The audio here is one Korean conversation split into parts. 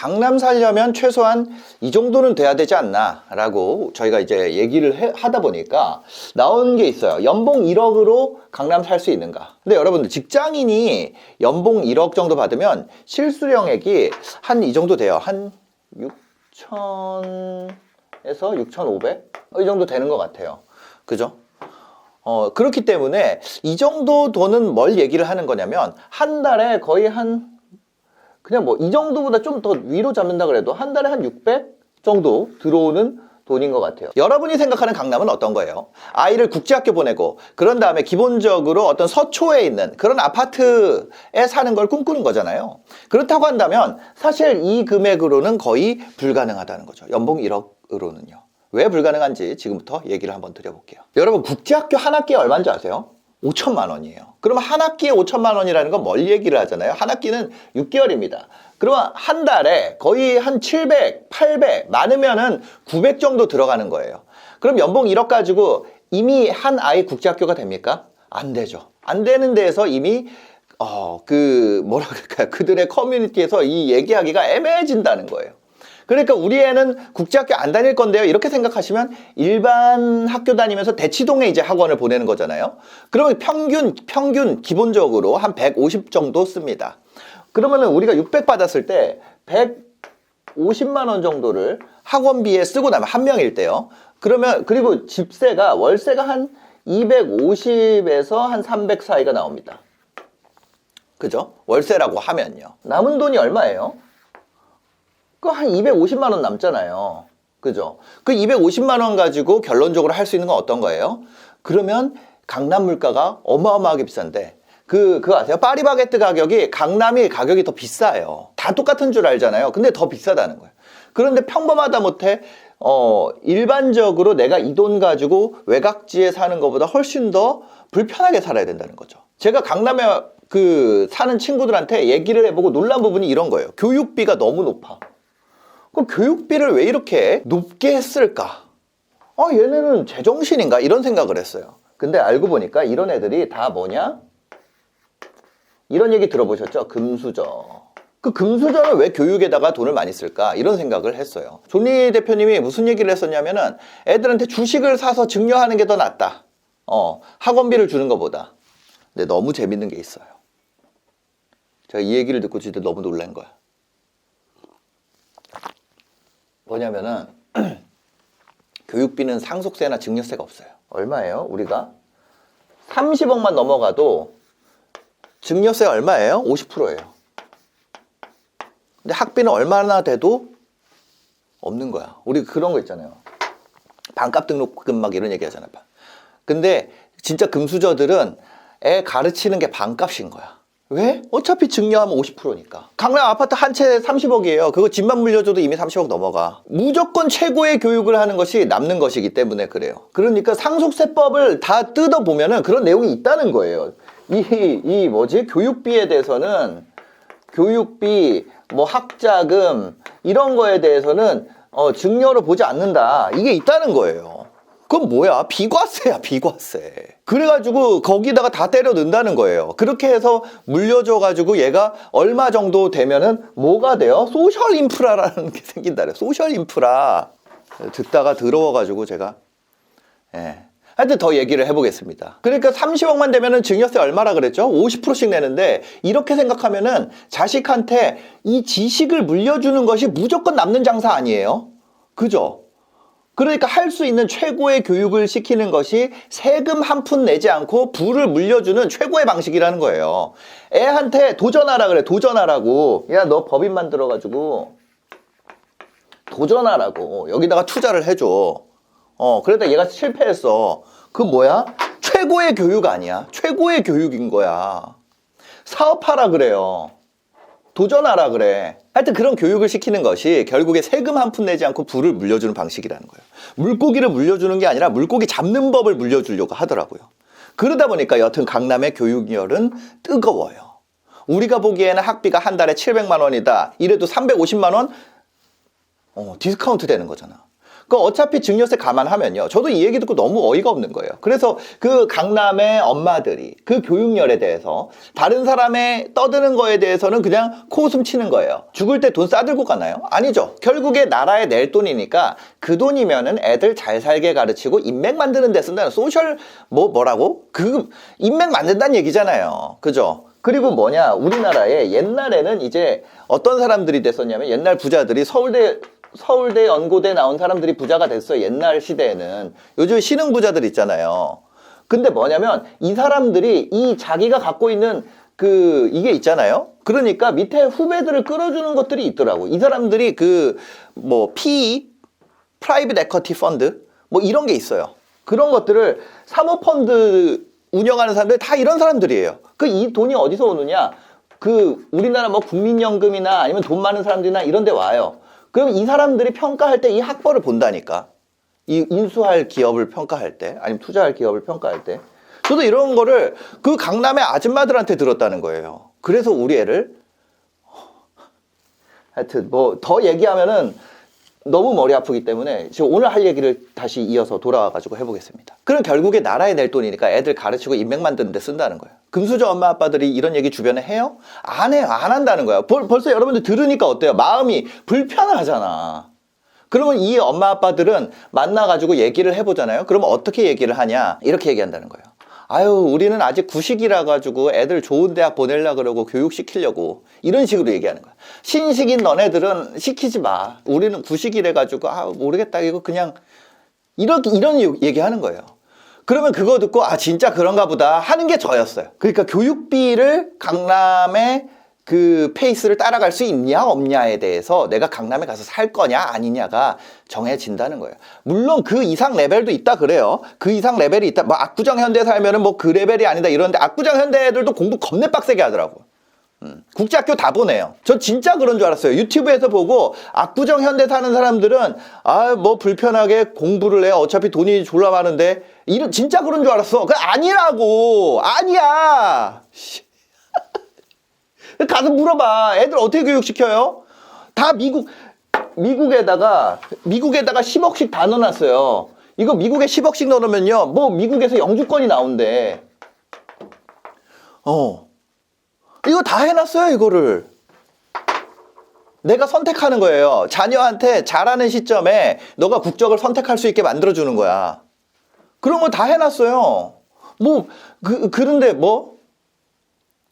강남 살려면 최소한 이 정도는 돼야 되지 않나 라고 저희가 이제 얘기를 하다 보니까 나온 게 있어요. 연봉 1억으로 강남 살 수 있는가. 근데 여러분들 직장인이 연봉 1억 정도 받으면 실수령액이 한 이 정도 돼요. 한 6천에서 6,500? 이 정도 되는 것 같아요. 그죠? 그렇기 때문에 이 정도 돈은 뭘 얘기를 하는 거냐면 한 달에 거의 그냥 뭐 이 정도보다 좀 더 위로 잡는다 그래도 한 달에 한 600 정도 들어오는 돈인 것 같아요. 여러분이 생각하는 강남은 어떤 거예요? 아이를 국제학교 보내고 그런 다음에 기본적으로 어떤 서초에 있는 그런 아파트에 사는 걸 꿈꾸는 거잖아요. 그렇다고 한다면 사실 이 금액으로는 거의 불가능하다는 거죠. 연봉 1억으로는요. 왜 불가능한지 지금부터 얘기를 한번 드려볼게요. 여러분 국제학교 한 학기에 얼마인지 아세요? 5천만 원이에요. 그러면 한 학기에 5천만 원이라는 건 뭘 얘기를 하잖아요. 한 학기는 6개월입니다. 그러면 한 달에 거의 한 700, 800, 많으면은 900 정도 들어가는 거예요. 그럼 연봉 1억 가지고 이미 한 아이 국제학교가 됩니까? 안 되죠. 안 되는 데에서 이미 뭐라 그럴까요? 그들의 커뮤니티에서 이 얘기하기가 애매해진다는 거예요. 그러니까 우리 애는 국제학교 안 다닐 건데요. 이렇게 생각하시면 일반 학교 다니면서 대치동에 이제 학원을 보내는 거잖아요. 그러면 평균 기본적으로 한 150 정도 씁니다. 그러면은 우리가 600 받았을 때 150만 원 정도를 학원비에 쓰고 나면 한 명일 때요. 그리고 월세가 한 250에서 한 300 사이가 나옵니다. 그죠? 월세라고 하면요. 남은 돈이 얼마예요? 한 250만 원 남잖아요. 그죠? 그 250만 원 가지고 결론적으로 할 수 있는 건 어떤 거예요? 그러면 강남 물가가 어마어마하게 비싼데 그거 아세요? 파리바게뜨 강남이 가격이 더 비싸요. 다 똑같은 줄 알잖아요. 근데 더 비싸다는 거예요. 그런데 평범하다 못해 일반적으로 내가 이 돈 가지고 외곽지에 사는 것보다 훨씬 더 불편하게 살아야 된다는 거죠. 제가 강남에 사는 친구들한테 얘기를 해보고 놀란 부분이 이런 거예요. 교육비가 너무 높아. 그럼 교육비를 왜 이렇게 높게 했을까? 얘네는 제정신인가? 이런 생각을 했어요. 근데 알고 보니까 이런 애들이 다 뭐냐? 이런 얘기 들어보셨죠? 금수저. 그 금수저는 왜 교육에다가 돈을 많이 쓸까? 이런 생각을 했어요. 존리 대표님이 무슨 얘기를 했었냐면은 애들한테 주식을 사서 증여하는 게 더 낫다. 학원비를 주는 것보다. 근데 너무 재밌는 게 있어요. 제가 이 얘기를 듣고 진짜 너무 놀란 거야. 뭐냐면은 교육비는 상속세나 증여세가 없어요. 얼마예요? 우리가 30억만 넘어가도 증여세 얼마예요? 50%예요. 근데 학비는 얼마나 돼도 없는 거야. 우리 그런 거 있잖아요. 반값 등록금 막 이런 얘기 하잖아요. 근데 진짜 금수저들은 애 가르치는 게 반값인 거야. 왜? 어차피 증여하면 50%니까. 강남 아파트 한 채 30억이에요. 그거 집만 물려줘도 이미 30억 넘어가. 무조건 최고의 교육을 하는 것이 남는 것이기 때문에 그래요. 그러니까 상속세법을 다 뜯어보면은 그런 내용이 있다는 거예요. 교육비에 대해서는 교육비, 학자금 이런 거에 대해서는 증여로 보지 않는다. 이게 있다는 거예요. 그건 뭐야? 비과세야, 비과세. 그래가지고 거기다가 다 때려 넣는다는 거예요. 그렇게 해서 물려줘가지고 얘가 얼마 정도 되면은 뭐가 돼요? 소셜 인프라라는 게 생긴다 그래요. 소셜 인프라. 듣다가 더러워가지고 제가 하여튼 더 얘기를 해보겠습니다. 그러니까 30억만 되면은 증여세 얼마라 그랬죠? 50%씩 내는데 이렇게 생각하면은 자식한테 이 지식을 물려주는 것이 무조건 남는 장사 아니에요? 그죠? 그러니까 할 수 있는 최고의 교육을 시키는 것이 세금 한 푼 내지 않고 부를 물려주는 최고의 방식이라는 거예요. 애한테 도전하라 그래. 도전하라고. 야, 너 법인 만들어가지고 도전하라고. 여기다가 투자를 해줘. 그러다 얘가 실패했어. 그 뭐야? 최고의 교육 아니야. 최고의 교육인 거야. 사업하라 그래요. 도전하라 그래. 하여튼 그런 교육을 시키는 것이 결국에 세금 한 푼 내지 않고 부를 물려주는 방식이라는 거예요. 물고기를 물려주는 게 아니라 물고기 잡는 법을 물려주려고 하더라고요. 그러다 보니까 여튼 강남의 교육열은 뜨거워요. 우리가 보기에는 학비가 한 달에 700만 원이다. 이래도 350만 원 디스카운트 되는 거잖아. 그 어차피 증여세 감안하면요. 저도 이 얘기 듣고 너무 어이가 없는 거예요. 그래서 그 강남의 엄마들이 그 교육열에 대해서 다른 사람의 떠드는 거에 대해서는 그냥 코웃음 치는 거예요. 죽을 때 돈 싸들고 가나요? 아니죠. 결국에 나라에 낼 돈이니까 그 돈이면은 애들 잘 살게 가르치고 인맥 만드는 데 쓴다는 소셜 뭐라고? 그 인맥 만든다는 얘기잖아요. 그죠? 그리고 뭐냐, 우리나라에 옛날에는 이제 어떤 사람들이 됐었냐면 옛날 부자들이 서울대 연고대 나온 사람들이 부자가 됐어요. 옛날 시대에는. 요즘 신흥 부자들 있잖아요. 근데 뭐냐면 이 사람들이 이 자기가 갖고 있는 이게 있잖아요. 그러니까 밑에 후배들을 끌어주는 것들이 있더라고. 이 사람들이 PE, 프라이빗 에쿼티 펀드 뭐 이런 게 있어요. 그런 것들을 사모펀드 운영하는 사람들 다 이런 사람들이에요. 이 돈이 어디서 오느냐? 우리나라 뭐 국민연금이나 아니면 돈 많은 사람들이나 이런 데 와요. 그럼 이 사람들이 평가할 때 이 학벌을 본다니까. 이 인수할 기업을 평가할 때, 아니면 투자할 기업을 평가할 때. 저도 이런 거를 그 강남의 아줌마들한테 들었다는 거예요. 그래서 우리 애를 하여튼 뭐 더 얘기하면은 너무 머리 아프기 때문에 지금 오늘 할 얘기를 다시 이어서 돌아와가지고 해보겠습니다. 그럼 결국에 나라에 낼 돈이니까 애들 가르치고 인맥 만드는 데 쓴다는 거예요. 금수저 엄마 아빠들이 이런 얘기 주변에 해요? 안 해요. 안 한다는 거예요. 벌써 여러분들 들으니까 어때요? 마음이 불편하잖아. 그러면 이 엄마 아빠들은 만나가지고 얘기를 해보잖아요. 그러면 어떻게 얘기를 하냐? 이렇게 얘기한다는 거예요. 아유, 우리는 아직 구식이라 가지고 애들 좋은 대학 보내려고 그러고 교육시키려고 이런 식으로 얘기하는 거야. 신식인 너네들은 시키지 마. 우리는 구식이래 가지고 모르겠다. 이거 그냥 이런 얘기하는 거예요. 그러면 그거 듣고 진짜 그런가 보다 하는 게 저였어요. 그러니까 교육비를 강남에 페이스를 따라갈 수 있냐 없냐에 대해서 내가 강남에 가서 살 거냐 아니냐가 정해진다는 거예요. 물론 그 이상 레벨도 있다 그래요. 그 이상 레벨이 있다. 뭐 압구정 현대 살면은 그 레벨이 아니다 이러는데 압구정 현대 애들도 공부 겁내 빡세게 하더라고. 국제학교 다 보내요. 저 진짜 그런 줄 알았어요. 유튜브에서 보고 압구정 현대 사는 사람들은 뭐 불편하게 공부를 해요. 어차피 돈이 졸라 많은데 진짜 그런 줄 알았어. 아니라고. 아니야. 가서 물어봐. 애들 어떻게 교육시켜요? 다 미국에다가 10억씩 다 넣어놨어요. 이거 미국에 10억씩 넣어놓으면요. 뭐 미국에서 영주권이 나온대. 이거 다 해놨어요, 이거를. 내가 선택하는 거예요. 자녀한테 잘하는 시점에 너가 국적을 선택할 수 있게 만들어주는 거야. 그런 거 다 해놨어요. 그런데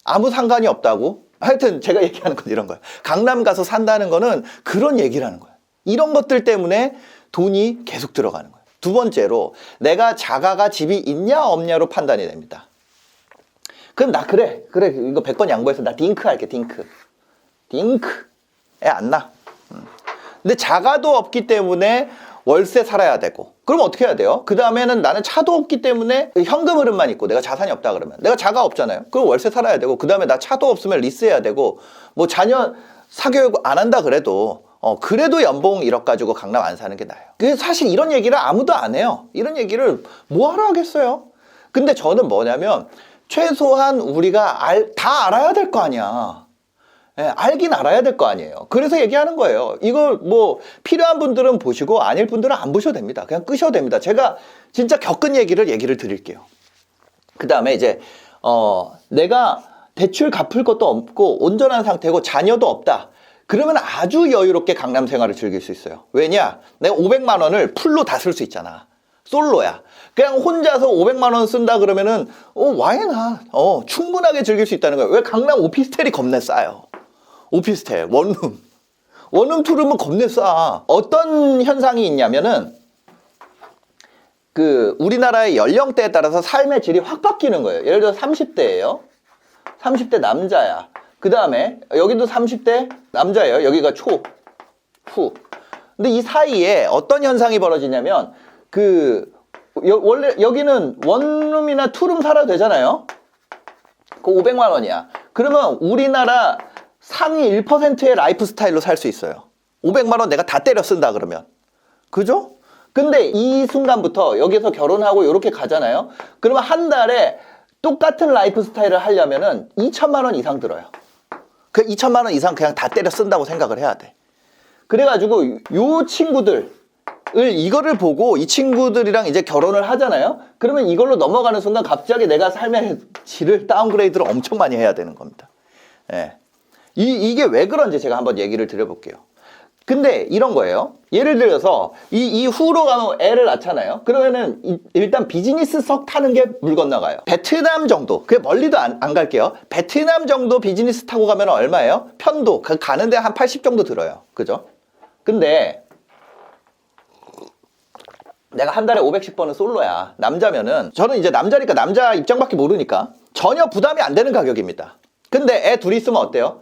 아무 상관이 없다고? 하여튼 제가 얘기하는 건 이런 거예요. 강남 가서 산다는 거는 그런 얘기를 하는 거예요. 이런 것들 때문에 돈이 계속 들어가는 거예요. 두 번째로 내가 자가가 집이 있냐 없냐로 판단이 됩니다. 그럼 그래 이거 100번 양보해서 나 딩크 할게. 딩크 애 안 낳아. 근데 자가도 없기 때문에 월세 살아야 되고 그럼 어떻게 해야 돼요? 그 다음에는 나는 차도 없기 때문에 현금 흐름만 있고 내가 자산이 없다 그러면 내가 자가 없잖아요. 그럼 월세 살아야 되고 그 다음에 나 차도 없으면 리스해야 되고 뭐 자녀 사교육 안 한다 그래도 그래도 연봉 1억 가지고 강남 안 사는 게 나아요. 사실 이런 얘기를 아무도 안 해요. 이런 얘기를 뭐하러 하겠어요? 근데 저는 뭐냐면 최소한 우리가 다 알아야 될 거 아니야. 알긴 알아야 될 거 아니에요. 그래서 얘기하는 거예요. 이걸 필요한 분들은 보시고 아닐 분들은 안 보셔도 됩니다. 그냥 끄셔도 됩니다. 제가 진짜 겪은 얘기를 드릴게요. 그 다음에 이제 내가 대출 갚을 것도 없고 온전한 상태고 자녀도 없다. 그러면 아주 여유롭게 강남 생활을 즐길 수 있어요. 왜냐? 내가 500만 원을 풀로 다 쓸 수 있잖아. 솔로야. 그냥 혼자서 500만 원 쓴다 그러면은 와이나 충분하게 즐길 수 있다는 거예요. 왜? 강남 오피스텔이 겁내 싸요. 오피스텔, 원룸 투룸은 겁내 싸. 어떤 현상이 있냐면은 우리나라의 연령대에 따라서 삶의 질이 확 바뀌는 거예요. 예를 들어 30대예요. 30대 남자야. 그 다음에 여기도 30대 남자예요. 여기가 후. 근데 이 사이에 어떤 현상이 벌어지냐면 원래 여기는 원룸이나 투룸 살아도 되잖아요. 그 500만 원이야. 그러면 우리나라 상위 1%의 라이프 스타일로 살 수 있어요. 500만 원 내가 다 때려 쓴다 그러면. 그죠? 근데 이 순간부터 여기서 결혼하고 이렇게 가잖아요. 그러면 한 달에 똑같은 라이프 스타일을 하려면은 2천만 원 이상 들어요. 그 2천만 원 이상 그냥 다 때려 쓴다고 생각을 해야 돼. 그래가지고 요 친구들 이거를 보고 이 친구들이랑 이제 결혼을 하잖아요. 그러면 이걸로 넘어가는 순간 갑자기 내가 삶의 질을 다운그레이드를 엄청 많이 해야 되는 겁니다. 예. 이게 왜 그런지 제가 한번 얘기를 드려볼게요. 근데 이런 거예요. 예를 들어서 이 후로 가면 애를 낳잖아요. 그러면은 일단 비즈니스석 타는 게 물 건너가요. 베트남 정도, 그게 멀리도 안 갈게요. 베트남 정도 비즈니스 타고 가면 얼마예요? 편도 가는데 한 80 정도 들어요. 그죠? 근데 내가 한 달에 500씩 버는 솔로야. 남자면은, 저는 이제 남자니까 남자 입장밖에 모르니까 전혀 부담이 안 되는 가격입니다. 근데 애 둘이 있으면 어때요?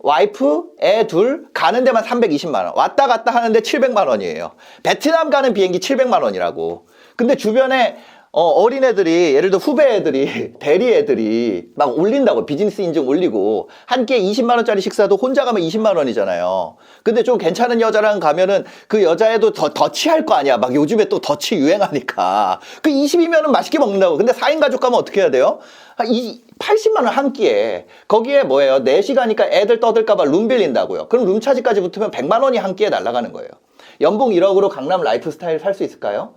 와이프, 애 둘, 가는 데만 320만 원. 왔다 갔다 하는데 700만 원이에요. 베트남 가는 비행기 700만 원이라고. 근데 주변에 어린애들이, 예를 들어 후배 애들이, 대리 애들이 막 올린다고. 비즈니스 인증 올리고. 한 끼에 20만 원짜리 식사도 혼자 가면 20만 원이잖아요. 근데 좀 괜찮은 여자랑 가면은 그 여자애도 더 취할 거 아니야. 막 요즘에 또 더치 유행하니까. 그 20이면은 맛있게 먹는다고. 근데 4인 가족 가면 어떻게 해야 돼요? 80만 원 한 끼에. 거기에 뭐예요? 4시가니까 애들 떠들까봐 룸 빌린다고요. 그럼 룸차지까지 붙으면 100만 원이 한 끼에 날아가는 거예요. 연봉 1억으로 강남 라이프 스타일 살 수 있을까요?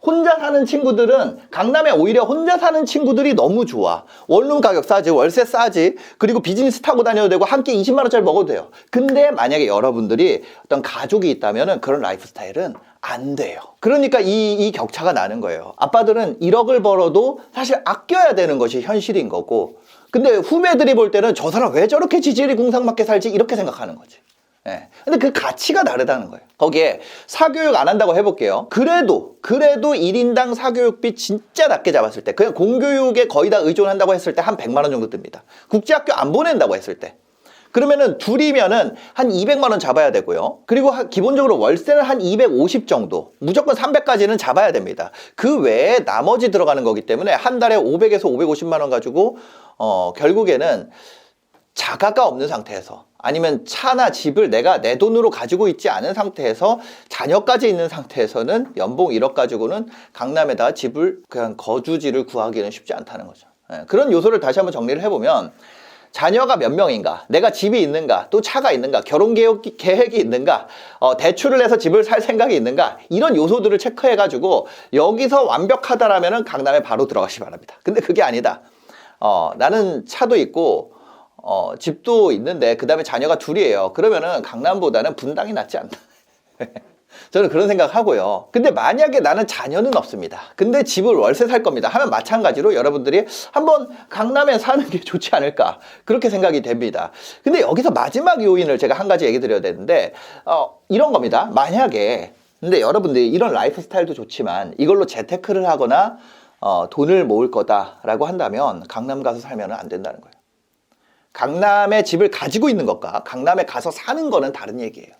혼자 사는 친구들은, 강남에 오히려 혼자 사는 친구들이 너무 좋아. 원룸 가격 싸지, 월세 싸지, 그리고 비즈니스 타고 다녀도 되고 한 끼 20만 원짜리 먹어도 돼요. 근데 만약에 여러분들이 어떤 가족이 있다면 그런 라이프 스타일은 안 돼요. 그러니까 이 격차가 나는 거예요. 아빠들은 1억을 벌어도 사실 아껴야 되는 것이 현실인 거고, 근데 후배들이 볼 때는 저 사람 왜 저렇게 지질이 궁상맞게 살지, 이렇게 생각하는 거지. 예. 근데 그 가치가 다르다는 거예요. 거기에 사교육 안 한다고 해볼게요. 그래도 1인당 사교육비 진짜 낮게 잡았을 때, 그냥 공교육에 거의 다 의존한다고 했을 때 한 100만 원 정도 듭니다. 국제학교 안 보낸다고 했을 때. 그러면은 둘이면은 한 200만 원 잡아야 되고요. 그리고 기본적으로 월세는 한 250 정도, 무조건 300까지는 잡아야 됩니다. 그 외에 나머지 들어가는 거기 때문에 한 달에 500에서 550만 원 가지고 결국에는 자가가 없는 상태에서, 아니면 차나 집을 내가 내 돈으로 가지고 있지 않은 상태에서, 자녀까지 있는 상태에서는 연봉 1억 가지고는 강남에다 집을, 그냥 거주지를 구하기는 쉽지 않다는 거죠. 예, 그런 요소를 다시 한번 정리를 해보면, 자녀가 몇 명인가, 내가 집이 있는가, 또 차가 있는가, 결혼 계획이 있는가, 대출을 해서 집을 살 생각이 있는가, 이런 요소들을 체크해가지고 여기서 완벽하다라면 강남에 바로 들어가시 바랍니다. 근데 그게 아니다. 나는 차도 있고 집도 있는데 그 다음에 자녀가 둘이에요. 그러면은 강남보다는 분당이 낫지 않나. 저는 그런 생각하고요. 근데 만약에 나는 자녀는 없습니다. 근데 집을 월세 살 겁니다 하면 마찬가지로 여러분들이 한번 강남에 사는 게 좋지 않을까, 그렇게 생각이 됩니다. 근데 여기서 마지막 요인을 제가 한 가지 얘기 드려야 되는데, 이런 겁니다. 만약에, 근데 여러분들이 이런 라이프 스타일도 좋지만 이걸로 재테크를 하거나 돈을 모을 거다라고 한다면 강남 가서 살면 안 된다는 거예요. 강남에 집을 가지고 있는 것과 강남에 가서 사는 거는 다른 얘기예요.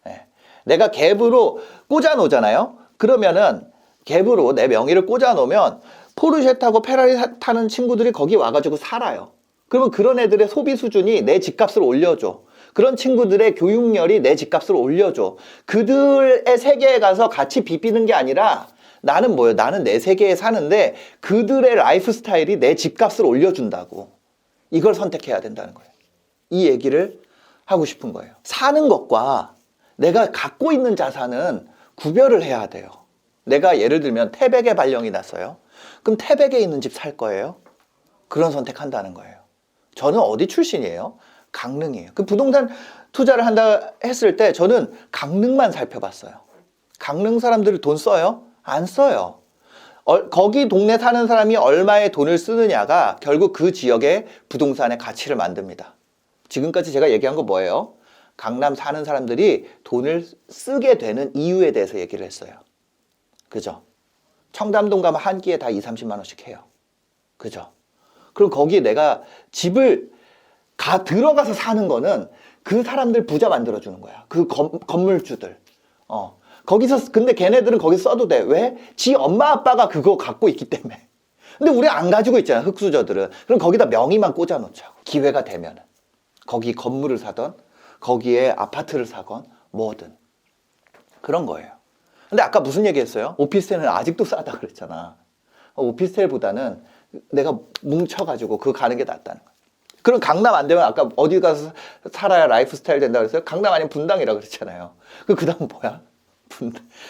예. 내가 갭으로 꽂아 놓잖아요. 그러면은 갭으로 내 명의를 꽂아 놓으면 포르쉐 타고 페라리 타는 친구들이 거기 와가지고 살아요. 그러면 그런 애들의 소비 수준이 내 집값을 올려줘. 그런 친구들의 교육열이 내 집값을 올려줘. 그들의 세계에 가서 같이 비비는 게 아니라, 나는 뭐예요? 나는 내 세계에 사는데 그들의 라이프 스타일이 내 집값을 올려준다고. 이걸 선택해야 된다는 거예요. 이 얘기를 하고 싶은 거예요. 사는 것과 내가 갖고 있는 자산은 구별을 해야 돼요. 내가 예를 들면 태백에 발령이 났어요. 그럼 태백에 있는 집 살 거예요? 그런 선택한다는 거예요. 저는 어디 출신이에요? 강릉이에요. 그 부동산 투자를 한다 했을 때 저는 강릉만 살펴봤어요. 강릉 사람들이 돈 써요? 안 써요. 거기 동네 사는 사람이 얼마의 돈을 쓰느냐가 결국 그 지역의 부동산의 가치를 만듭니다. 지금까지 제가 얘기한 거 뭐예요? 강남 사는 사람들이 돈을 쓰게 되는 이유에 대해서 얘기를 했어요. 그죠? 청담동 가면 한 끼에 다 20, 30만 원씩 해요. 그죠? 그럼 거기에 내가 집을 들어가서 사는 거는 그 사람들 부자 만들어주는 거야. 그 건물주들. 거기서, 근데 걔네들은 거기서 써도 돼. 왜? 지 엄마 아빠가 그거 갖고 있기 때문에. 근데 우리 안 가지고 있잖아, 흑수저들은. 그럼 거기다 명의만 꽂아 놓자고. 기회가 되면은. 거기 건물을 사던, 거기에 아파트를 사건, 뭐든. 그런 거예요. 근데 아까 무슨 얘기 했어요? 오피스텔은 아직도 싸다 그랬잖아. 오피스텔보다는 내가 뭉쳐가지고 그거 가는 게 낫다는 거야. 그럼 강남 안 되면 아까 어디 가서 살아야 라이프 스타일 된다고 그랬어요? 강남 아니면 분당이라고 그랬잖아요. 그 다음 뭐야?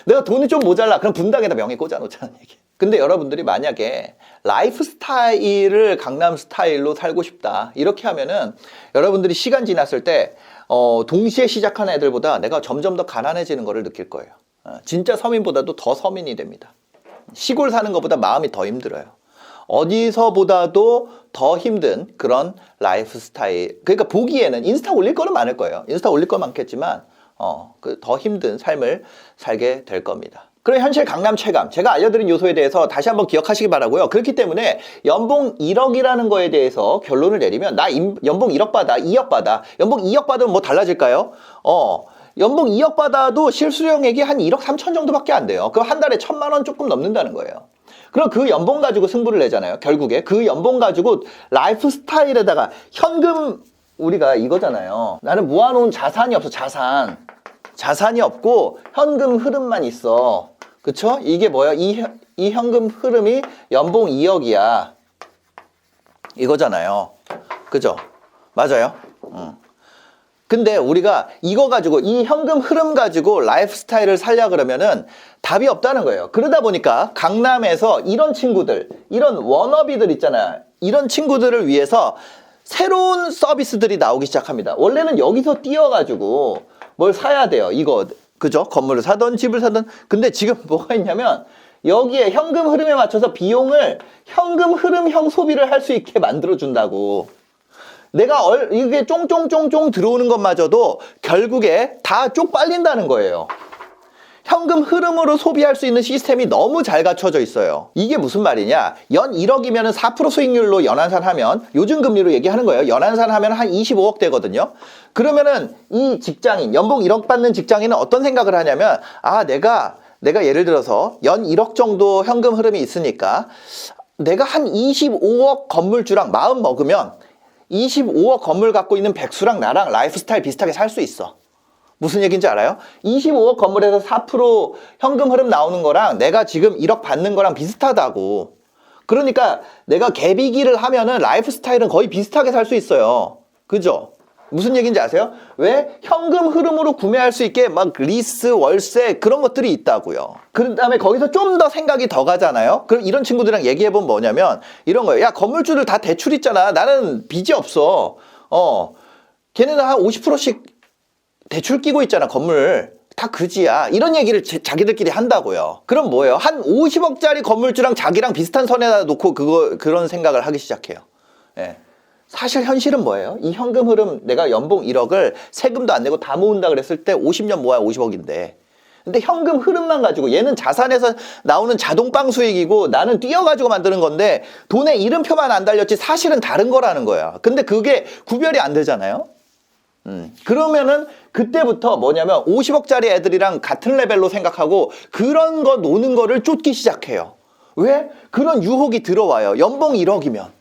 내가 돈이 좀 모자라. 그럼 분당에다 명예 꽂아놓자는 얘기. 근데 여러분들이 만약에 라이프 스타일을 강남 스타일로 살고 싶다. 이렇게 하면은 여러분들이 시간 지났을 때 동시에 시작한 애들보다 내가 점점 더 가난해지는 거를 느낄 거예요. 진짜 서민보다도 더 서민이 됩니다. 시골 사는 것보다 마음이 더 힘들어요. 어디서보다도 더 힘든 그런 라이프 스타일. 그러니까 보기에는 인스타 올릴 거는 많을 거예요. 인스타 올릴 거 많겠지만 더 힘든 삶을 살게 될 겁니다. 그럼 현실 강남 체감, 제가 알려드린 요소에 대해서 다시 한번 기억하시기 바라고요. 그렇기 때문에 연봉 1억이라는 거에 대해서 결론을 내리면 나 연봉 1억 받아, 2억 받아. 연봉 2억 받으면 뭐 달라질까요? 연봉 2억 받아도 실수령액이 한 1억 3천 정도밖에 안 돼요. 그럼 한 달에 1,000만 원 조금 넘는다는 거예요. 그럼 그 연봉 가지고 승부를 내잖아요. 결국에 그 연봉 가지고 라이프 스타일에다가 현금, 우리가 이거잖아요. 나는 모아놓은 자산이 없어. 자산이 없고 현금 흐름만 있어. 그쵸? 이게 뭐야? 이 현금 흐름이 연봉 2억이야. 이거잖아요. 그죠? 맞아요? 근데 우리가 이거 가지고, 이 현금 흐름 가지고 라이프 스타일을 살려 그러면은 답이 없다는 거예요. 그러다 보니까 강남에서 이런 친구들, 이런 워너비들 있잖아요. 이런 친구들을 위해서 새로운 서비스들이 나오기 시작합니다. 원래는 여기서 뛰어가지고 뭘 사야 돼요. 이거, 그죠? 건물을 사던 집을 사던. 근데 지금 뭐가 있냐면 여기에 현금 흐름에 맞춰서 비용을 현금 흐름형 소비를 할 수 있게 만들어준다고. 내가 이게 쫑쫑쫑쫑 들어오는 것마저도 결국에 다 쪽 빨린다는 거예요. 현금 흐름으로 소비할 수 있는 시스템이 너무 잘 갖춰져 있어요. 이게 무슨 말이냐? 연 1억이면 4% 수익률로 연한산 하면, 요즘 금리로 얘기하는 거예요. 연한산 하면 한 25억 되거든요. 그러면은 이 직장인, 연봉 1억 받는 직장인은 어떤 생각을 하냐면, 내가 예를 들어서 연 1억 정도 현금 흐름이 있으니까 내가 한 25억 건물주랑 마음 먹으면 25억 건물 갖고 있는 백수랑 나랑 라이프 스타일 비슷하게 살 수 있어. 무슨 얘기인지 알아요? 25억 건물에서 4% 현금 흐름 나오는 거랑 내가 지금 1억 받는 거랑 비슷하다고. 그러니까 내가 갭이기를 하면은 라이프 스타일은 거의 비슷하게 살 수 있어요. 그죠? 무슨 얘기인지 아세요? 왜? 현금 흐름으로 구매할 수 있게 막 리스, 월세 그런 것들이 있다고요. 그 다음에 거기서 좀 더 생각이 더 가잖아요. 그럼 이런 친구들이랑 얘기해보면 뭐냐면 이런 거예요. 야, 건물주들 다 대출 있잖아. 나는 빚이 없어. 걔네는 한 50%씩 대출 끼고 있잖아. 건물 다 그지야. 이런 얘기를 자기들끼리 한다고요. 그럼 뭐예요? 한 50억짜리 건물주랑 자기랑 비슷한 선에다 놓고 그런 생각을 하기 시작해요. 예. 사실 현실은 뭐예요? 이 현금 흐름, 내가 연봉 1억을 세금도 안 내고 다 모은다 그랬을 때 50년 모아야 50억인데. 근데 현금 흐름만 가지고, 얘는 자산에서 나오는 자동빵 수익이고 나는 뛰어가지고 만드는 건데 돈에 이름표만 안 달렸지 사실은 다른 거라는 거야. 근데 그게 구별이 안 되잖아요. 그러면은 그때부터 뭐냐면 50억짜리 애들이랑 같은 레벨로 생각하고 그런 거 노는 거를 쫓기 시작해요. 왜? 그런 유혹이 들어와요. 연봉 1억이면.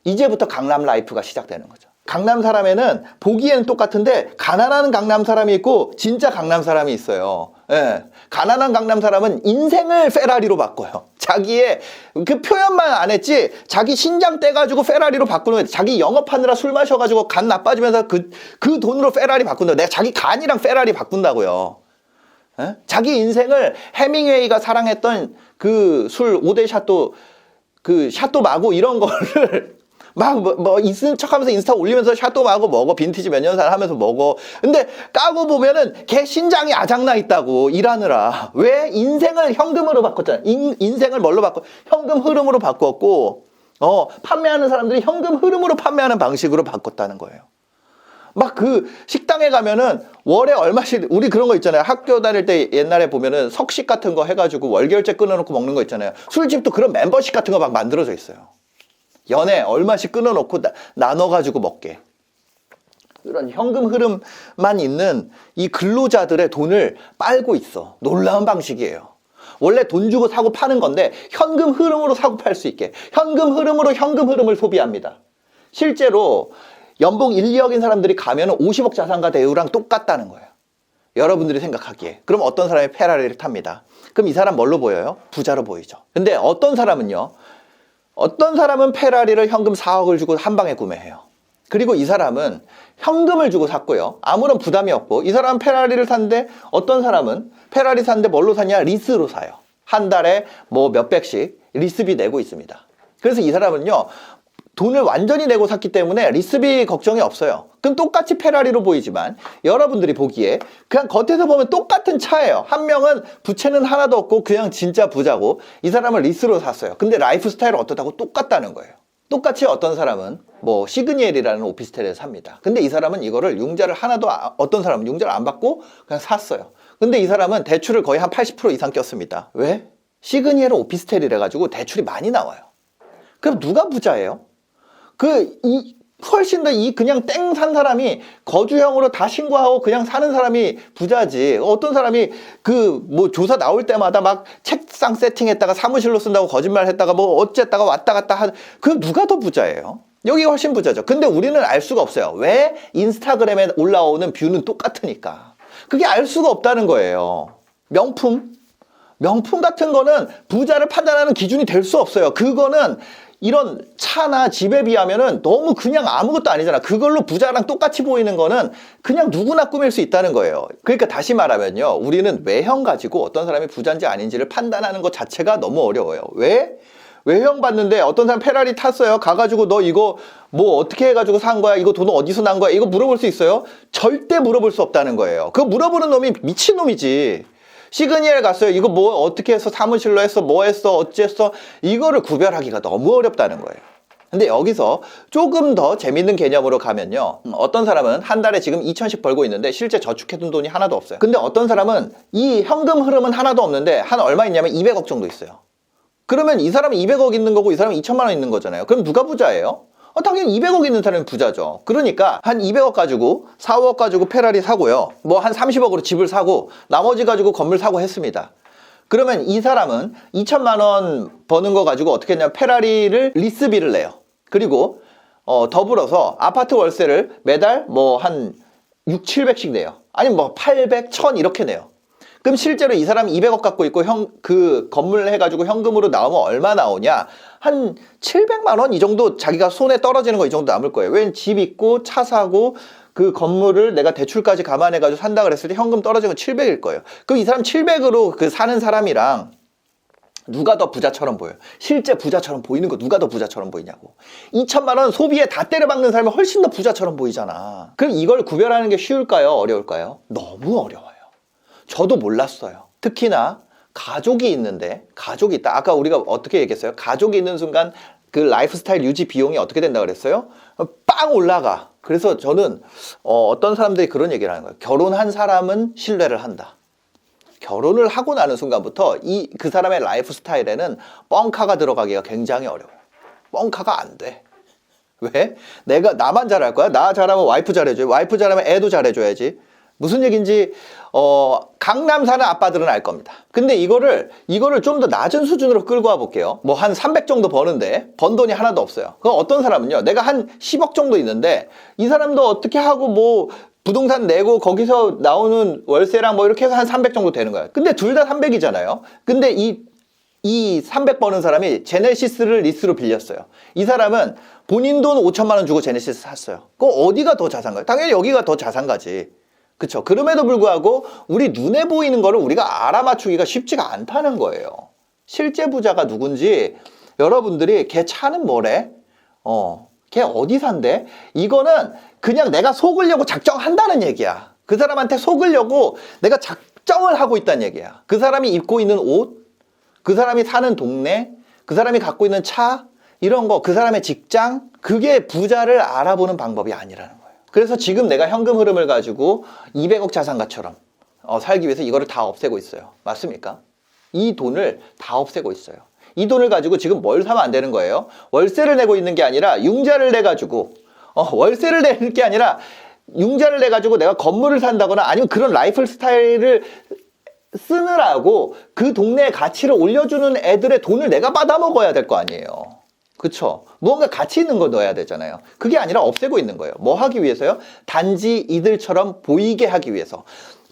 이제부터 강남 라이프가 시작되는 거죠. 강남 사람에는 보기에는 똑같은데 가난한 강남 사람이 있고 진짜 강남 사람이 있어요. 예. 가난한 강남 사람은 인생을 페라리로 바꿔요. 자기의 그 표현만 안 했지 자기 신장 떼가지고 페라리로 바꾸는 거예요. 자기 영업하느라 술 마셔가지고 간 나빠지면서 그 돈으로 페라리 바꾼다. 내가 자기 간이랑 페라리 바꾼다고요. 예? 자기 인생을 해밍웨이가 사랑했던 그 술 5대 샤또, 그 샤또 마고 이런 거를 막 있은 척하면서 인스타 올리면서 샤또 마고 먹어. 빈티지 몇 년 살 하면서 먹어. 근데 까고 보면은 걔 신장이 아작나 있다고 일하느라. 왜? 인생을 현금으로 바꿨잖아. 인생을 뭘로 바꿔? 현금 흐름으로 바꿨고 판매하는 사람들이 현금 흐름으로 판매하는 방식으로 바꿨다는 거예요. 막 그 식당에 가면은 월에 얼마씩, 우리 그런 거 있잖아요. 학교 다닐 때 옛날에 보면은 석식 같은 거 해가지고 월결제 끊어놓고 먹는 거 있잖아요. 술집도 그런 멤버십 같은 거 막 만들어져 있어요. 연애 얼마씩 끊어놓고 나눠가지고 먹게. 이런 현금 흐름만 있는 이 근로자들의 돈을 빨고 있어. 놀라운 방식이에요. 원래 돈 주고 사고 파는 건데 현금 흐름으로 사고 팔 수 있게. 현금 흐름으로 현금 흐름을 소비합니다. 실제로 연봉 1, 2억인 사람들이 가면 50억 자산가 대우랑 똑같다는 거예요. 여러분들이 생각하기에. 그럼 어떤 사람이 페라리를 탑니다. 그럼 이 사람 뭘로 보여요? 부자로 보이죠. 근데 어떤 사람은요. 어떤 사람은 페라리를 현금 4억을 주고 한 방에 구매해요. 그리고 이 사람은 현금을 주고 샀고요. 아무런 부담이 없고, 이 사람은 페라리를 샀는데, 어떤 사람은 페라리 샀는데 뭘로 사냐? 리스로 사요. 한 달에 뭐 몇백씩 리스비 내고 있습니다. 그래서 이 사람은요, 돈을 완전히 내고 샀기 때문에 리스비 걱정이 없어요. 그럼 똑같이 페라리로 보이지만 여러분들이 보기에 그냥 겉에서 보면 똑같은 차예요. 한 명은 부채는 하나도 없고 그냥 진짜 부자고, 이 사람은 리스로 샀어요. 근데 라이프 스타일은 어떻다고? 똑같다는 거예요. 똑같이 어떤 사람은 뭐 시그니엘이라는 오피스텔에 삽니다. 근데 이 사람은 이거를 융자를 하나도, 어떤 사람은 융자를 안 받고 그냥 샀어요. 근데 이 사람은 대출을 거의 한 80% 이상 꼈습니다. 왜? 시그니엘은 오피스텔이라 가지고 대출이 많이 나와요. 그럼 누가 부자예요? 훨씬 더 그냥 땡 산 사람이 거주형으로 다 신고하고 그냥 사는 사람이 부자지. 어떤 사람이 뭐 조사 나올 때마다 막 책상 세팅했다가 사무실로 쓴다고 거짓말 했다가 뭐 어쨌다가 왔다 갔다 그럼 누가 더 부자예요? 여기가 훨씬 부자죠. 근데 우리는 알 수가 없어요. 왜? 인스타그램에 올라오는 뷰는 똑같으니까. 그게 알 수가 없다는 거예요. 명품 같은 거는 부자를 판단하는 기준이 될 수 없어요. 그거는 이런 차나 집에 비하면은 너무 그냥 아무것도 아니잖아. 그걸로 부자랑 똑같이 보이는 거는 그냥 누구나 꾸밀 수 있다는 거예요. 그러니까 다시 말하면요, 우리는 외형 가지고 어떤 사람이 부자인지 아닌지를 판단하는 것 자체가 너무 어려워요. 왜? 외형 봤는데 어떤 사람 페라리 탔어요. 가가지고 너 이거 뭐 어떻게 해가지고 산 거야? 이거 돈 어디서 난 거야? 이거 물어볼 수 있어요? 절대 물어볼 수 없다는 거예요. 그거 물어보는 놈이 미친놈이지. 시그니엘 갔어요. 이거 뭐 어떻게 해서 사무실로 했어? 뭐 했어? 어쨌어? 이거를 구별하기가 너무 어렵다는 거예요. 근데 여기서 조금 더 재밌는 개념으로 가면요, 어떤 사람은 한 달에 지금 2,000씩 벌고 있는데 실제 저축해둔 돈이 하나도 없어요. 근데 어떤 사람은 이 현금 흐름은 하나도 없는데 한 얼마 있냐면 200억 정도 있어요. 그러면 이 사람은 200억 있는 거고 이 사람은 2천만 원 있는 거잖아요. 그럼 누가 부자예요? 당연히 200억 있는 사람이 부자죠. 그러니까 한 200억 가지고 4, 5억 가지고 페라리 사고요. 뭐 한 30억으로 집을 사고 나머지 가지고 건물 사고 했습니다. 그러면 이 사람은 2천만 원 버는 거 가지고 어떻게 했냐면 페라리를 리스비를 내요. 그리고 더불어서 아파트 월세를 매달 뭐 한 6, 700씩 내요. 아니면 뭐 800, 1000 이렇게 내요. 그럼 실제로 이 사람이 200억 갖고 있고 그 건물 해가지고 현금으로 나오면 얼마 나오냐? 한 700만 원 이 정도 자기가 손에 떨어지는 거 이 정도 남을 거예요. 왜냐면 집 있고 차 사고 그 건물을 내가 대출까지 감안해가지고 산다 그랬을 때 현금 떨어지는 건 700일 거예요. 그럼 이 사람 700으로 그 사는 사람이랑 누가 더 부자처럼 보여요? 실제 부자처럼 보이는 거 누가 더 부자처럼 보이냐고. 2천만 원 소비에 다 때려박는 사람이 훨씬 더 부자처럼 보이잖아. 그럼 이걸 구별하는 게 쉬울까요? 어려울까요? 너무 어려워요. 저도 몰랐어요. 특히나 가족이 있는데, 가족이 있다. 아까 우리가 어떻게 얘기했어요? 가족이 있는 순간 그 라이프 스타일 유지 비용이 어떻게 된다 그랬어요? 빵 올라가. 그래서 저는 어떤 사람들이 그런 얘기를 하는 거예요. 결혼한 사람은 신뢰를 한다. 결혼을 하고 나는 순간부터 그 사람의 라이프 스타일에는 뻥카가 들어가기가 굉장히 어려워요. 뻥카가 안 돼. 왜? 나만 잘할 거야? 나 잘하면 와이프 잘해줘요. 와이프 잘하면 애도 잘해줘야지. 무슨 얘기인지 강남 사는 아빠들은 알 겁니다. 근데 이거를 좀 더 낮은 수준으로 끌고 와 볼게요. 뭐 한 300 정도 버는데 번 돈이 하나도 없어요. 그럼 어떤 사람은요, 내가 한 10억 정도 있는데 이 사람도 어떻게 하고 뭐 부동산 내고 거기서 나오는 월세랑 뭐 이렇게 해서 한 300 정도 되는 거예요. 근데 둘 다 300이잖아요. 근데 이 300 버는 사람이 제네시스를 리스로 빌렸어요. 이 사람은 본인 돈 5천만 원 주고 제네시스 샀어요. 그럼 어디가 더 자산가요? 당연히 여기가 더 자산가지. 그쵸? 그럼에도 불구하고 우리 눈에 보이는 거를 우리가 알아맞추기가 쉽지가 않다는 거예요. 실제 부자가 누군지 여러분들이 걔 차는 뭐래? 걔 어디 산대? 이거는 그냥 내가 속으려고 작정한다는 얘기야. 그 사람한테 속으려고 내가 작정을 하고 있다는 얘기야. 그 사람이 입고 있는 옷, 그 사람이 사는 동네, 그 사람이 갖고 있는 차, 이런 거, 그 사람의 직장, 그게 부자를 알아보는 방법이 아니라는 거예요. 그래서 지금 내가 현금 흐름을 가지고 200억 자산가처럼 살기 위해서 이거를 다 없애고 있어요. 맞습니까? 이 돈을 다 없애고 있어요. 이 돈을 가지고 지금 뭘 사면 안 되는 거예요? 월세를 내고 있는 게 아니라 융자를 내가지고 월세를 내는 게 아니라 융자를 내가지고 내가 건물을 산다거나 아니면 그런 라이프 스타일을 쓰느라고 그 동네의 가치를 올려주는 애들의 돈을 내가 받아먹어야 될 거 아니에요. 그쵸? 무언가 가치 있는 거 넣어야 되잖아요. 그게 아니라 없애고 있는 거예요. 뭐 하기 위해서요? 단지 이들처럼 보이게 하기 위해서.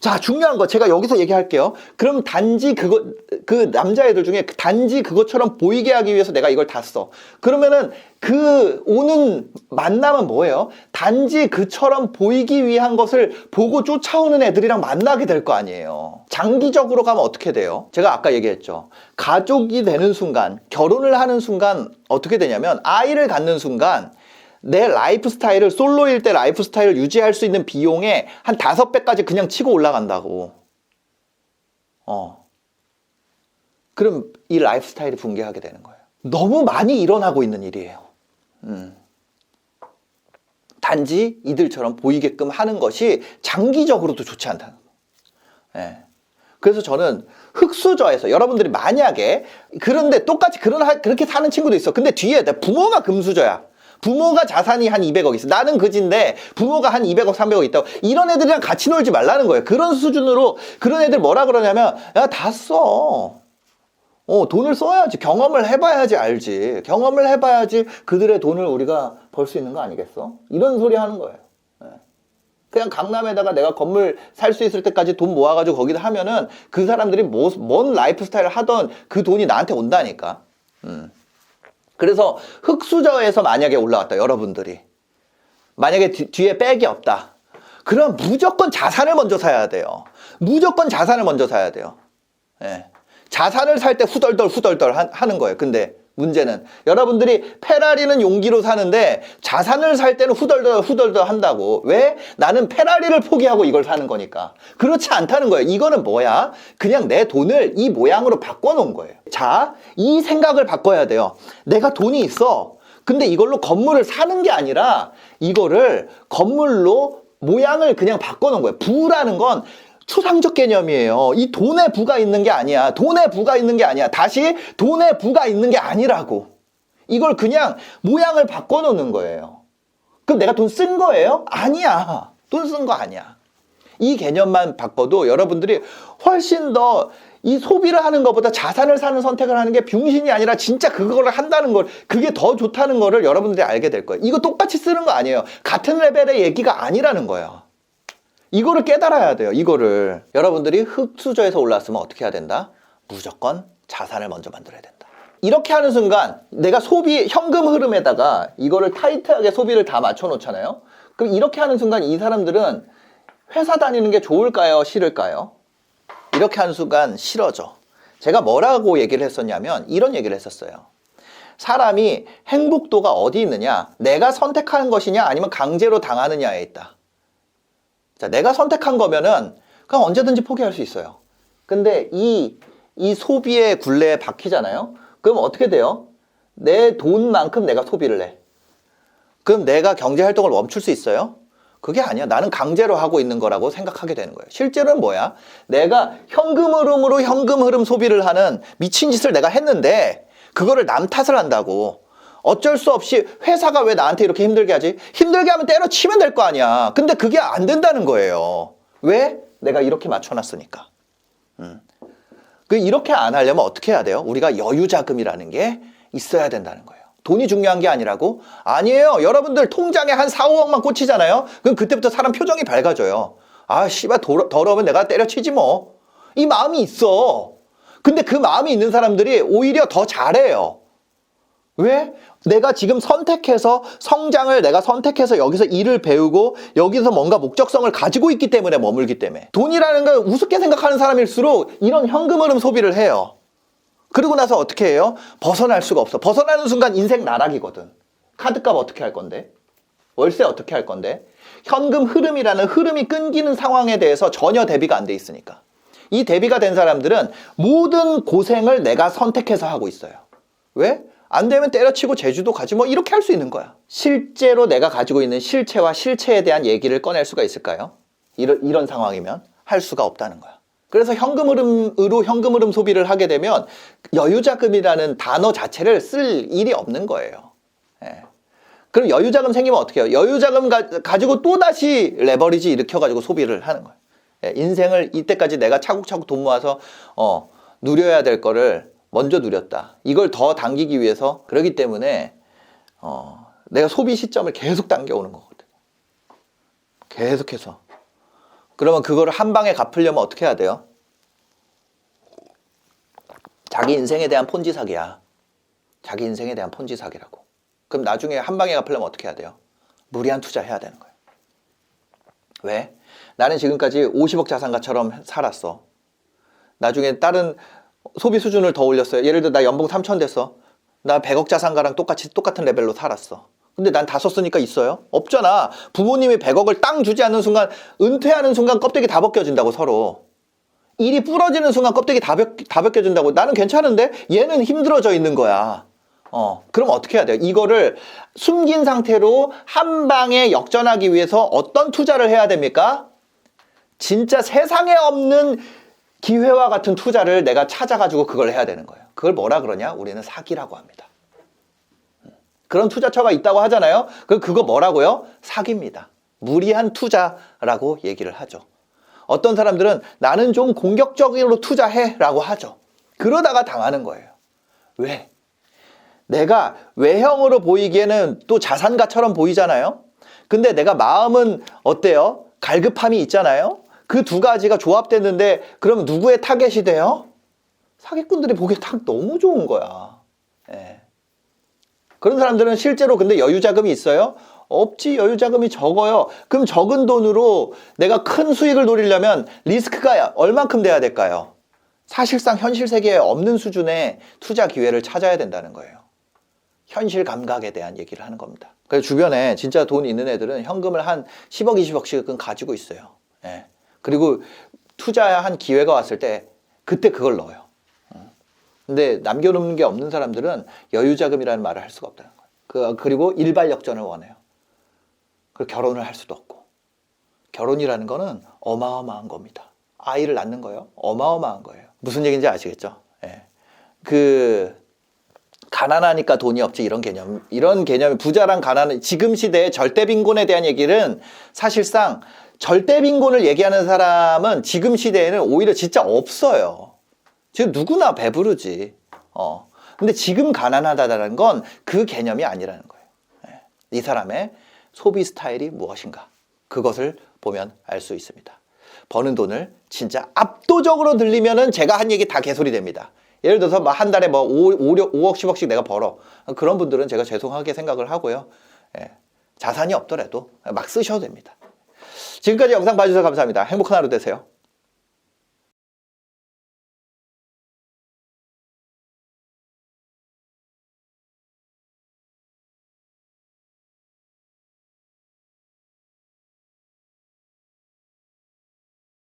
자, 중요한 거 제가 여기서 얘기할게요. 그럼 단지 그 남자애들 중에 단지 그것처럼 보이게 하기 위해서 내가 이걸 다 써. 그러면은 그 오는 만남은 뭐예요? 단지 그처럼 보이기 위한 것을 보고 쫓아오는 애들이랑 만나게 될 거 아니에요. 장기적으로 가면 어떻게 돼요? 제가 아까 얘기했죠. 가족이 되는 순간, 결혼을 하는 순간 어떻게 되냐면 아이를 갖는 순간 내 라이프 스타일을, 솔로일 때 라이프 스타일을 유지할 수 있는 비용의 한 5배까지 그냥 치고 올라간다고. 그럼 이 라이프 스타일이 붕괴하게 되는 거예요. 너무 많이 일어나고 있는 일이에요. 단지 이들처럼 보이게끔 하는 것이 장기적으로도 좋지 않다는 거예요. 예. 그래서 저는 흙수저에서 여러분들이 만약에 그런데 똑같이 그렇게 사는 친구도 있어. 근데 뒤에 내 부모가 금수저야. 부모가 자산이 한 200억 있어. 나는 그지인데 부모가 한 200억, 300억 있다고. 이런 애들이랑 같이 놀지 말라는 거예요. 그런 수준으로 그런 애들 뭐라 그러냐면 야, 다 써. 돈을 써야지. 경험을 해봐야지 알지. 경험을 해봐야지 그들의 돈을 우리가 벌 수 있는 거 아니겠어? 이런 소리 하는 거예요. 그냥 강남에다가 내가 건물 살 수 있을 때까지 돈 모아가지고 거기다 하면은 그 사람들이 뭔 라이프 스타일을 하던 그 돈이 나한테 온다니까. 그래서 흙수저에서 만약에 올라왔다, 여러분들이. 만약에 뒤에 백이 없다. 그럼 무조건 자산을 먼저 사야 돼요. 무조건 자산을 먼저 사야 돼요. 예. 자산을 살 때 후덜덜 하는 거예요. 근데 문제는 여러분들이 페라리는 용기로 사는데 자산을 살 때는 후덜덜 한다고. 왜? 나는 페라리를 포기하고 이걸 사는 거니까. 그렇지 않다는 거예요. 이거는 뭐야? 그냥 내 돈을 이 모양으로 바꿔놓은 거예요. 자, 이 생각을 바꿔야 돼요. 내가 돈이 있어. 근데 이걸로 건물을 사는 게 아니라 이거를 건물로 모양을 그냥 바꿔놓은 거예요. 부라는 건 추상적 개념이에요. 이 돈에 부가 있는 게 아니야. 돈에 부가 있는 게 아니야. 다시 돈에 부가 있는 게 아니라고. 이걸 그냥 모양을 바꿔놓는 거예요. 그럼 내가 돈 쓴 거예요? 아니야. 돈 쓴 거 아니야. 이 개념만 바꿔도 여러분들이 훨씬 더 이 소비를 하는 것보다 자산을 사는 선택을 하는 게 병신이 아니라 진짜 그거를 한다는 걸, 그게 더 좋다는 거를 여러분들이 알게 될 거예요. 이거 똑같이 쓰는 거 아니에요. 같은 레벨의 얘기가 아니라는 거예요. 이거를 깨달아야 돼요. 이거를. 여러분들이 흙수저에서 올라왔으면 어떻게 해야 된다? 무조건 자산을 먼저 만들어야 된다. 이렇게 하는 순간 내가 현금 흐름에다가 이거를 타이트하게 소비를 다 맞춰 놓잖아요. 그럼 이렇게 하는 순간 이 사람들은 회사 다니는 게 좋을까요? 싫을까요? 이렇게 하는 순간 싫어져. 제가 뭐라고 얘기를 했었냐면 이런 얘기를 했었어요. 사람이 행복도가 어디 있느냐? 내가 선택하는 것이냐 아니면 강제로 당하느냐에 있다. 자, 내가 선택한 거면은 그냥 언제든지 포기할 수 있어요. 근데 이 소비의 굴레에 박히잖아요. 그럼 어떻게 돼요? 내 돈만큼 내가 소비를 해. 그럼 내가 경제 활동을 멈출 수 있어요? 그게 아니야. 나는 강제로 하고 있는 거라고 생각하게 되는 거예요. 실제로는 뭐야? 내가 현금 흐름 소비를 하는 미친 짓을 내가 했는데 그거를 남 탓을 한다고. 어쩔 수 없이 회사가 왜 나한테 이렇게 힘들게 하지? 힘들게 하면 때려치면 될 거 아니야. 근데 그게 안 된다는 거예요. 왜? 내가 이렇게 맞춰놨으니까. 이렇게 안 하려면 어떻게 해야 돼요? 우리가 여유자금이라는 게 있어야 된다는 거예요. 돈이 중요한 게 아니라고? 아니에요. 여러분들 통장에 한 4, 5억만 꽂히잖아요. 그럼 그때부터 사람 표정이 밝아져요. 아, 씨발 더러우면 내가 때려치지 뭐. 이 마음이 있어. 근데 그 마음이 있는 사람들이 오히려 더 잘해요. 왜? 내가 지금 성장을 내가 선택해서 여기서 일을 배우고 여기서 뭔가 목적성을 가지고 있기 때문에 머물기 때문에. 돈이라는 걸 우습게 생각하는 사람일수록 이런 현금 흐름 소비를 해요. 그리고 나서 어떻게 해요? 벗어날 수가 없어. 벗어나는 순간 인생 나락이거든. 카드값 어떻게 할 건데? 월세 어떻게 할 건데? 현금 흐름이라는 흐름이 끊기는 상황에 대해서 전혀 대비가 안 돼 있으니까. 이 대비가 된 사람들은 모든 고생을 내가 선택해서 하고 있어요. 왜? 안 되면 때려치고 제주도 가지 뭐 이렇게 할 수 있는 거야. 실제로 내가 가지고 있는 실체와 실체에 대한 얘기를 꺼낼 수가 있을까요? 이런 상황이면 할 수가 없다는 거야. 그래서 현금 흐름 소비를 하게 되면 여유자금이라는 단어 자체를 쓸 일이 없는 거예요. 예. 그럼 여유자금 생기면 어떻게 해요? 여유자금 가지고 또다시 레버리지 일으켜가지고 소비를 하는 거예요. 예. 인생을 이때까지 내가 차곡차곡 돈 모아서 누려야 될 거를 먼저 누렸다. 이걸 더 당기기 위해서 그러기 때문에 내가 소비 시점을 계속 당겨오는 거거든. 계속해서. 그러면 그거를 한 방에 갚으려면 어떻게 해야 돼요? 자기 인생에 대한 폰지 사기야. 자기 인생에 대한 폰지 사기라고. 그럼 나중에 한 방에 갚으려면 어떻게 해야 돼요? 무리한 투자해야 되는 거예요. 왜? 나는 지금까지 50억 자산가처럼 살았어. 나중에 다른 소비 수준을 더 올렸어요. 예를 들어 나 연봉 3천 됐어. 나 100억 자산가랑 똑같은 레벨로 살았어. 근데 난 다 썼으니까 있어요? 없잖아. 부모님이 100억을 땅 주지 않는 순간, 은퇴하는 순간 껍데기 다 벗겨진다고 서로. 일이 부러지는 순간 껍데기 다 벗겨진다고. 나는 괜찮은데 얘는 힘들어져 있는 거야. 그럼 어떻게 해야 돼요? 이거를 숨긴 상태로 한 방에 역전하기 위해서 어떤 투자를 해야 됩니까? 진짜 세상에 없는 기회와 같은 투자를 내가 찾아가지고 그걸 해야 되는 거예요. 그걸 뭐라 그러냐? 우리는 사기라고 합니다. 그런 투자처가 있다고 하잖아요. 그거 뭐라고요? 사기입니다. 무리한 투자라고 얘기를 하죠. 어떤 사람들은 나는 좀 공격적으로 투자해 라고 하죠. 그러다가 당하는 거예요. 왜? 내가 외형으로 보이기에는 또 자산가처럼 보이잖아요. 근데 내가 마음은 어때요? 갈급함이 있잖아요. 그 두 가지가 조합됐는데 그럼 누구의 타겟이 돼요? 사기꾼들이 보기에 딱 너무 좋은 거야. 예. 그런 사람들은 실제로 근데 여유 자금이 있어요? 없지. 여유 자금이 적어요. 그럼 적은 돈으로 내가 큰 수익을 노리려면 리스크가 얼만큼 돼야 될까요? 사실상 현실 세계에 없는 수준의 투자 기회를 찾아야 된다는 거예요. 현실 감각에 대한 얘기를 하는 겁니다. 그래서 주변에 진짜 돈 있는 애들은 현금을 한 10억, 20억씩은 가지고 있어요. 예. 그리고 투자한 기회가 왔을 때 그때 그걸 넣어요. 근데 남겨놓는 게 없는 사람들은 여유자금이라는 말을 할 수가 없다는 거예요. 그리고 일발역전을 원해요. 그리고 결혼을 할 수도 없고. 결혼이라는 거는 어마어마한 겁니다. 아이를 낳는 거예요. 어마어마한 거예요. 무슨 얘기인지 아시겠죠? 예. 가난하니까 돈이 없지 이런 개념이 부자랑 가난은 지금 시대의 절대 빈곤에 대한 얘기는 사실상 절대 빈곤을 얘기하는 사람은 지금 시대에는 오히려 진짜 없어요. 지금 누구나 배부르지. 근데 지금 가난하다는 건 그 개념이 아니라는 거예요. 이 사람의 소비 스타일이 무엇인가. 그것을 보면 알 수 있습니다. 버는 돈을 진짜 압도적으로 늘리면은 제가 한 얘기 다 개소리 됩니다. 예를 들어서 한 달에 5억, 10억씩 내가 벌어. 그런 분들은 제가 죄송하게 생각을 하고요. 자산이 없더라도 막 쓰셔도 됩니다. 지금까지 영상 봐주셔서 감사합니다. 행복한 하루 되세요.